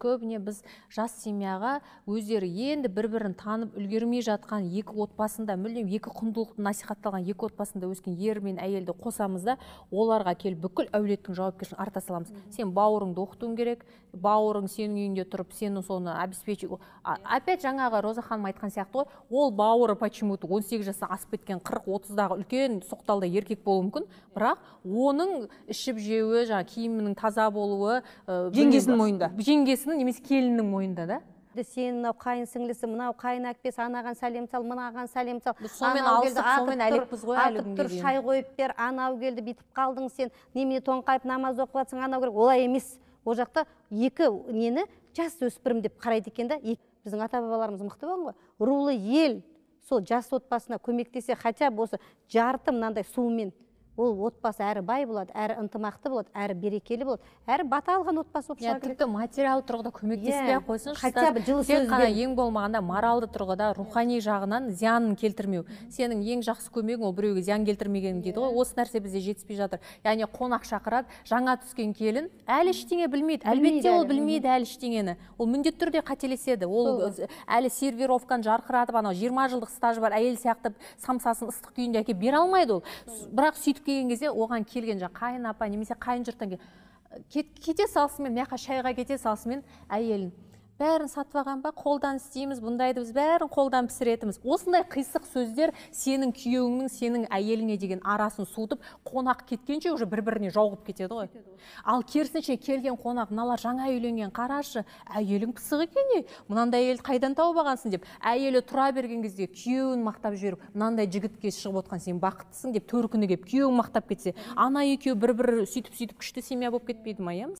көбіне біз жас семьяға өздері енді бір-бірін танып үлгермей жатқан екі отбасында, мүлдем екі құндылықты насихатталған екі отбасында өскен ер мен әйелді қосамыз да, оларға келіп бүкіл әулеттің жауапкершілігін арта саламыз. Сен бауырыңды оқытуың керек, бауырың сенің үйінде тұрып, сені соны обеспечить. Опять жаңағы Роза ханым айтқан сияқты ғой, ол бауыры почему-то 18 жастан асып кеткен 40-30-дағы үлкен соқталды еркек болуы мүмкін, бірақ оның ішіп жеуі, жаңа киімінің таза болуы, жеңгесінің мойнында. Жеңгесінің немесе келіннің мойнында да. Сен мынау қайын сіңлісі, мынау қайын әпкесі, анаған сәлем сал, мынаған сәлем сал. Сонымен алысып, сонымен әлекпіз ғой әлі күнге дейін. Шай қойып бер, анау келді, бүйтіп қалдың сен, немене тоңқайып намаз оқып жатсың, анау керек. Олай емес. Ол жақта екі нені жас өспірім деп қарайды екен да. Біздің ата-бабаларымыз мықты болған ғой. Рулы ел сол жас отбасына көмектесе, хотя болса жарты мынандай суымен, ол отбасы әрі бай болады, әрі ынтымақты болады, әрі берекелі болады, әрі бата алған отбасы болып шыға келеді. Тіпті материал тұрғыда көмектеспей ақ қойсыншы, хотя бы жылы сөзбен. Тек қана ең болмағанда моралды тұрғыда рухани жағынан зиянын келтірмеу. Сенің ең жақсы көмегің ол біреуге зиян келтірмеген дейді ғой. Осы нәрсе бізде жетіспей жатыр. Яғни қонақ шақырады, жаңа түскен келін әлі ештеңе білмейді. Әлбетте ол білмейді әлі ештеңені. Ол міндетті түрде қателеседі. Ол әлі сервировканы жарқыратып, анау 20 жылдық стажы бар әйел сияқты самсасын ыстық күйінде әкеп бере алмайды ол. Бірақ сөйтіп келген кезде оған келген қайын апа немесе қайын жұрттан кете салысымен, мына жаққа шайға кете салысымен әйелін бәрін сатып алған ба, қолдан істейміз, бұндайды біз бәрін қолдан пісіретіміз. Осындай қисық сөздер сенің күйеуіңнің, сенің әйеліңе деген арасын суытып, қонақ кеткенше уже бір-біріне жауғып кетеді ғой. Ал керісінше келген қонақ, мыналар жаңа үйленген, қарашы, әйелің пысық екен, мынандай әйелді қайдан тауып алғансың деп, әйелі тұра берген кезде күйеуін мақтап жіберіп, мынандай жігітке шығып отқан сен бақыттысың деп төркіні келіп күйеуін мақтап кетсе, ана екеуі бір-бір сөйтіп күшті семья болып кетпейді ма, иә?